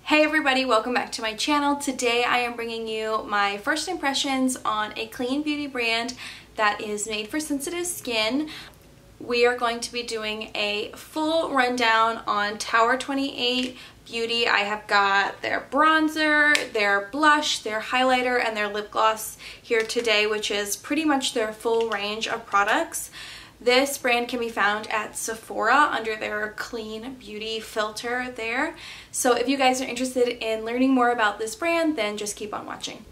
Hey everybody, welcome back to my channel. Today I am bringing you my first impressions on a clean beauty brand that is made for sensitive skin. We are going to be doing a full rundown on Tower 28 Beauty. I have got their bronzer, their blush, their highlighter, and their lip gloss here today, which is pretty much their full range of products. This brand can be found at Sephora under their clean beauty filter there. So if you guys are interested in learning more about this brand, then just keep on watching.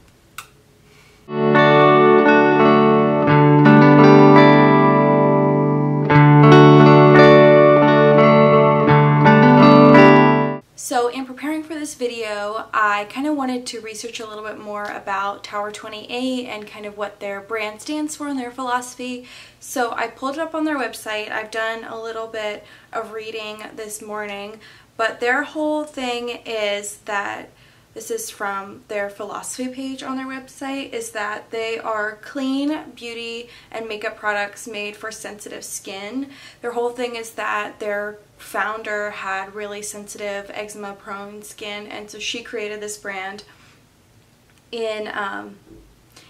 So in preparing for this video, I kind of wanted to research a little bit more about Tower 28 and kind of what their brand stands for and their philosophy. So I pulled it up on their website. I've done a little bit of reading this morning, but their whole thing is that, this is from their philosophy page on their website, is that they are clean beauty and makeup products made for sensitive skin. Their whole thing is that their founder had really sensitive eczema prone skin, and so she created this brand in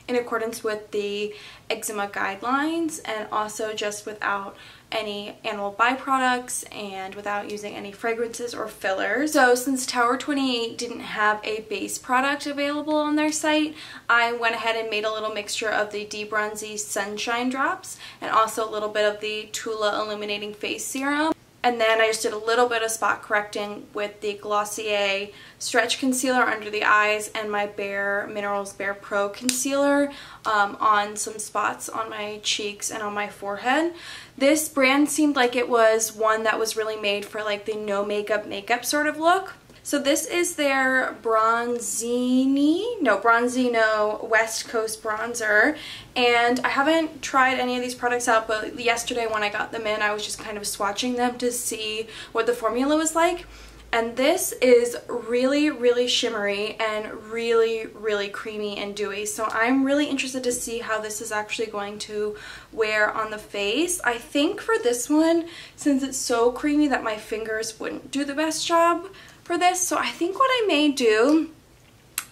accordance with the eczema guidelines, and also just without any animal byproducts and without using any fragrances or fillers. So since Tower 28 didn't have a base product available on their site, I went ahead and made a little mixture of the Debronzy Sunshine Drops and also a little bit of the Tula Illuminating Face Serum. And then I just did a little bit of spot correcting with the Glossier Stretch Concealer under the eyes and my Bare Minerals Bare Pro Concealer on some spots on my cheeks and on my forehead. This brand seemed like it was one that was really made for like the no makeup sort of look. So this is their Bronzino West Coast Bronzer, and I haven't tried any of these products out, but yesterday when I got them in, I was just kind of swatching them to see what the formula was like. And this is really, really shimmery and really, really creamy and dewy. So I'm really interested to see how this is actually going to wear on the face. I think for this one, since it's so creamy that my fingers wouldn't do the best job for this, so I think what I may do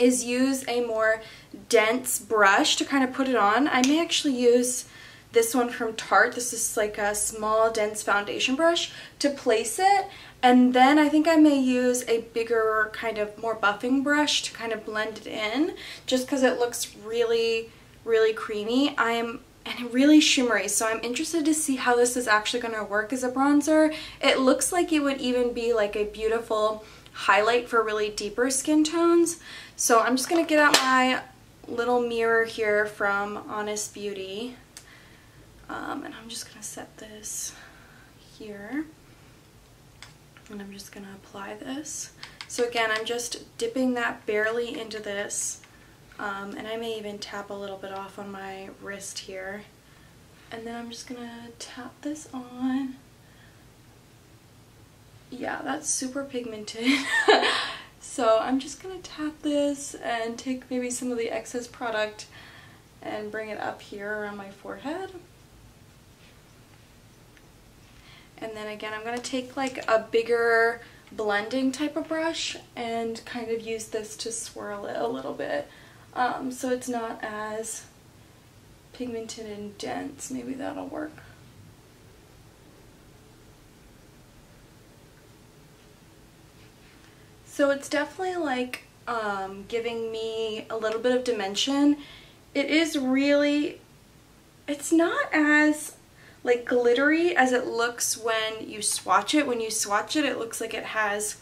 is use a more dense brush to kind of put it on. I may actually use this one from Tarte. This is like a small dense foundation brush to place it, and then I think I may use a bigger kind of more buffing brush to kind of blend it in, just because it looks really, really creamy. And really shimmery, so I'm interested to see how this is actually going to work as a bronzer. It looks like it would even be like a beautiful highlight for really deeper skin tones. So I'm just going to get out my little mirror here from Honest Beauty, and I'm just going to set this here, and I'm just going to apply this. So again, I'm just dipping that barely into this, and I may even tap a little bit off on my wrist here, and then I'm just going to tap this on. Yeah, that's super pigmented. So I'm just going to tap this and take maybe some of the excess product and bring it up here around my forehead. And then again, I'm going to take like a bigger blending type of brush and kind of use this to swirl it a little bit, so it's not as pigmented and dense. Maybe that'll work. So it's definitely like giving me a little bit of dimension. It is really, it's not as like glittery as it looks when you swatch it. When you swatch it, it looks like it has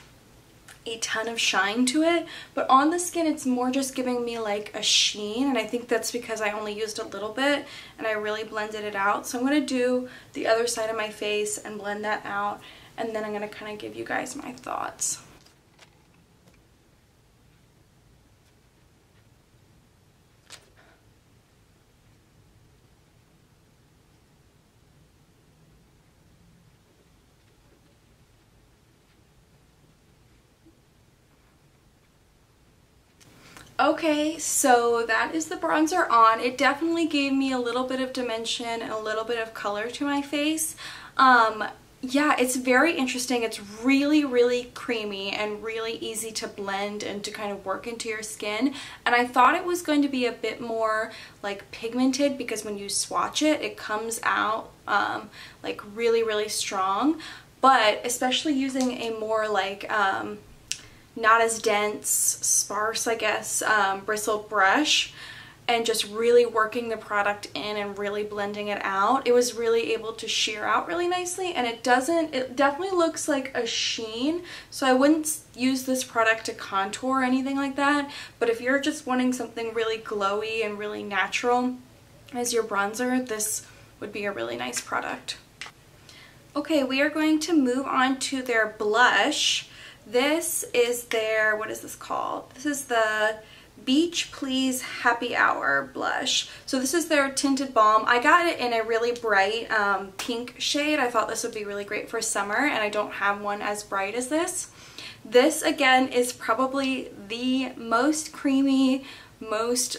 a ton of shine to it, but on the skin it's more just giving me like a sheen, and I think that's because I only used a little bit and I really blended it out. So I'm going to do the other side of my face and blend that out, and then I'm going to kind of give you guys my thoughts. Okay, so that is the bronzer on. It definitely gave me a little bit of dimension and a little bit of color to my face. yeah, it's very interesting. It's really, really creamy and really easy to blend and to kind of work into your skin. And I thought it was going to be a bit more like pigmented because when you swatch it, it comes out like really, really strong. But especially using a more like not as dense, sparse, I guess, bristled brush, and just really working the product in and really blending it out, it was really able to sheer out really nicely. And it definitely looks like a sheen, so I wouldn't use this product to contour or anything like that. But if you're just wanting something really glowy and really natural as your bronzer, this would be a really nice product. Okay, we are going to move on to their blush. This is their, what is this called? This is the Beach Please Happy Hour blush. So this is their tinted balm. I got it in a really bright pink shade. I thought this would be really great for summer, and I don't have one as bright as this. This again is probably the most creamy, most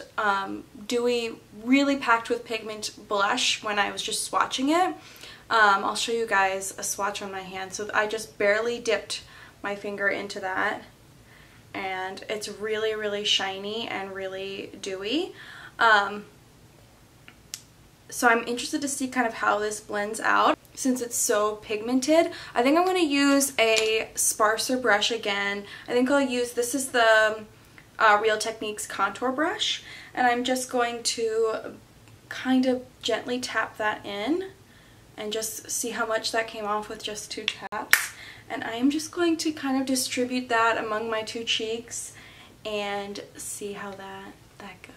dewy, really packed with pigment blush when I was just swatching it. I'll show you guys a swatch on my hand. So I just barely dipped my finger into that, and it's really, really shiny and really dewy. So I'm interested to see kind of how this blends out since it's so pigmented. I think I'm going to use a sparser brush again. I think I'll use, this is the Real Techniques contour brush, and I'm just going to kind of gently tap that in and just see how much that came off with just 2 taps. And I am just going to kind of distribute that among my 2 cheeks and see how that goes.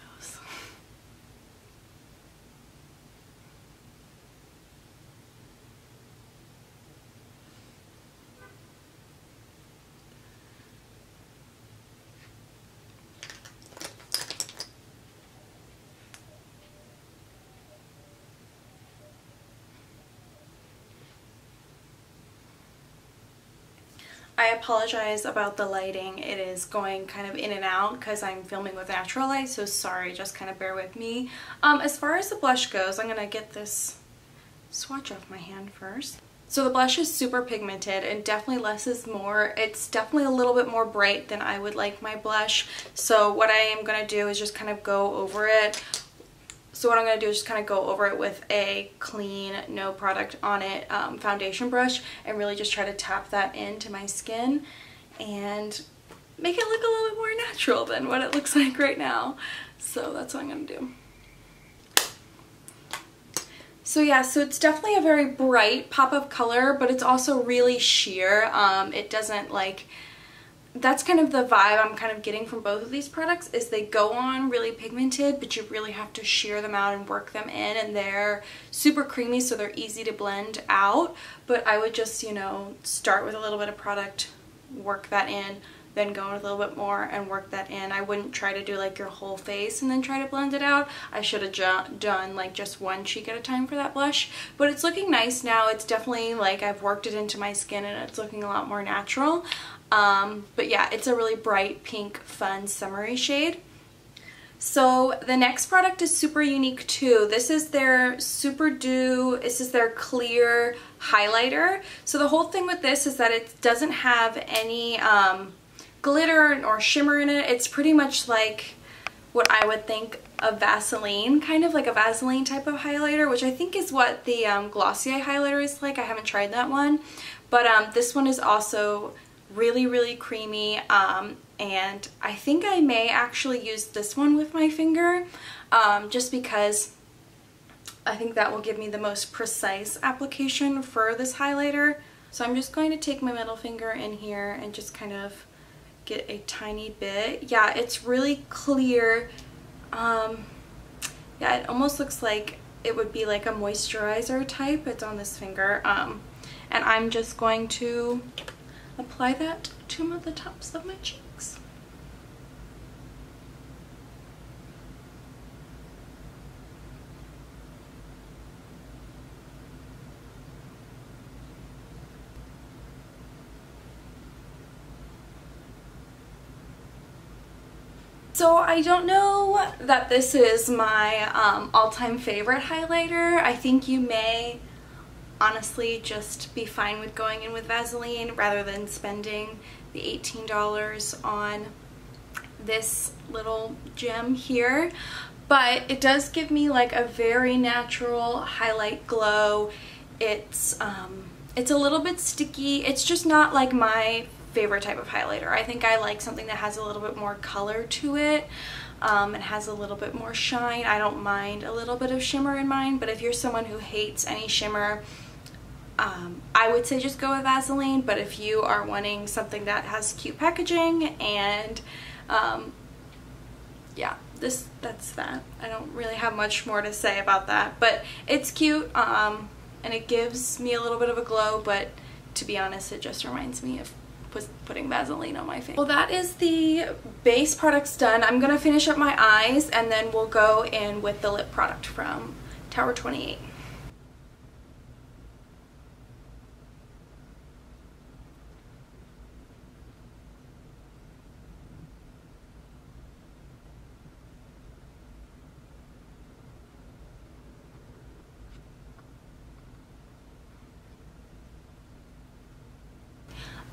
I apologize about the lighting. It is going kind of in and out because I'm filming with natural light, so sorry, just kind of bear with me. As far as the blush goes, I'm gonna get this swatch off my hand first. So the blush is super pigmented, and definitely less is more. It's definitely a little bit more bright than I would like my blush. So what I am gonna do is just kind of go over it. So what I'm going to do is just kind of go over it with a clean, no product on it foundation brush, and really just try to tap that into my skin and make it look a little bit more natural than what it looks like right now. So that's what I'm going to do. So yeah, so it's definitely a very bright pop of color, but it's also really sheer. It doesn't like... That's kind of the vibe I'm kind of getting from both of these products, is they go on really pigmented, but you really have to sheer them out and work them in, and they're super creamy, so they're easy to blend out. But I would just, you know, start with a little bit of product, work that in, then go in with a little bit more and work that in. I wouldn't try to do like your whole face and then try to blend it out. I should have done like just one cheek at a time for that blush. But it's looking nice now. It's definitely like I've worked it into my skin and it's looking a lot more natural. But yeah, it's a really bright pink, fun, summery shade. So the next product is super unique too. This is their Super Dew, this is their clear highlighter. So the whole thing with this is that it doesn't have any glitter or shimmer in it. It's pretty much like what I would think of Vaseline, kind of like a Vaseline type of highlighter, which I think is what the Glossier highlighter is like. I haven't tried that one, but this one is also really, really creamy, and I think I may actually use this one with my finger, just because I think that will give me the most precise application for this highlighter. So I'm just going to take my middle finger in here and just kind of get a tiny bit. Yeah, it's really clear. Yeah, it almost looks like it would be like a moisturizer type. It's on this finger, and I'm just going to apply that to the tops of my cheeks. So I don't know that this is my all-time favorite highlighter. I think you may honestly just be fine with going in with Vaseline rather than spending the $18 on this little gem here. But it does give me like a very natural highlight glow. It's a little bit sticky. It's just not like my favorite type of highlighter. I think I like something that has a little bit more color to it. It has a little bit more shine. I don't mind a little bit of shimmer in mine, but if you're someone who hates any shimmer, I would say just go with Vaseline. But if you are wanting something that has cute packaging and yeah, that's that. I don't really have much more to say about that, but it's cute and it gives me a little bit of a glow, but to be honest, it just reminds me of putting Vaseline on my face. Well, that is the base products done. I'm gonna finish up my eyes and then we'll go in with the lip product from Tower 28.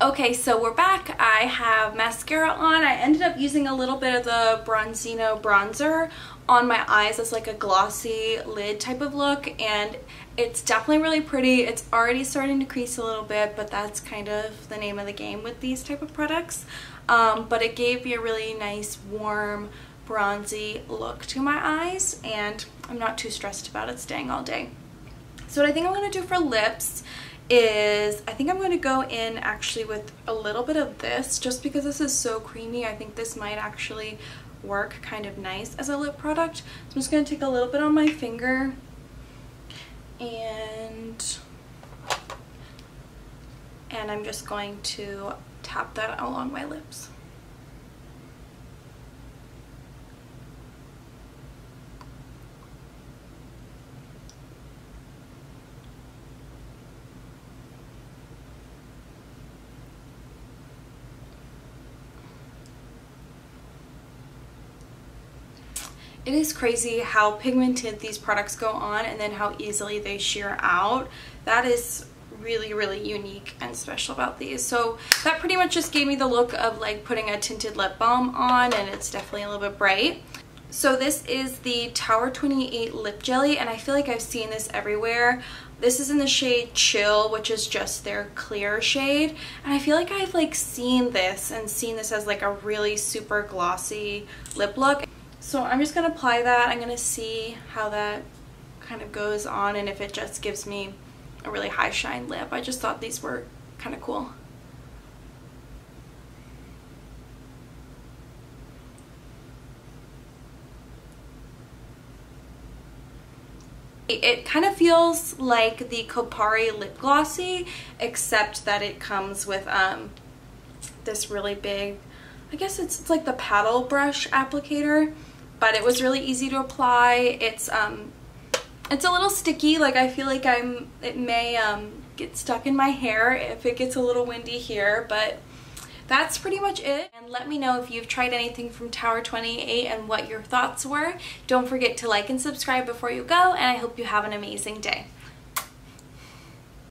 Okay, so we're back. I have mascara on. I ended up using a little bit of the Bronzino bronzer on my eyes as like a glossy lid type of look, and it's definitely really pretty. It's already starting to crease a little bit, but that's kind of the name of the game with these type of products. But it gave me a really nice, warm, bronzy look to my eyes, and I'm not too stressed about it staying all day. So what I think I'm going to do for lips is I think I'm going to go in actually with a little bit of this, just because this is so creamy. I think this might actually work kind of nice as a lip product. So I'm just going to take a little bit on my finger and I'm just going to tap that along my lips. It is crazy how pigmented these products go on and then how easily they sheer out. That is really, really unique and special about these. So that pretty much just gave me the look of like putting a tinted lip balm on, and it's definitely a little bit bright. So this is the Tower 28 Lip Jelly, and I feel like I've seen this everywhere. This is in the shade Chill, which is just their clear shade. And I feel like I've like seen this as like a really super glossy lip look. So I'm just going to apply that. I'm going to see how that kind of goes on and if it just gives me a really high shine lip. I just thought these were kind of cool. It kind of feels like the Kopari Lip Glossy, except that it comes with this really big, I guess it's like the paddle brush applicator. But it was really easy to apply. It's a little sticky. Like I feel like it may get stuck in my hair if it gets a little windy here, but that's pretty much it. And let me know if you've tried anything from Tower 28 and what your thoughts were. Don't forget to like and subscribe before you go, and I hope you have an amazing day.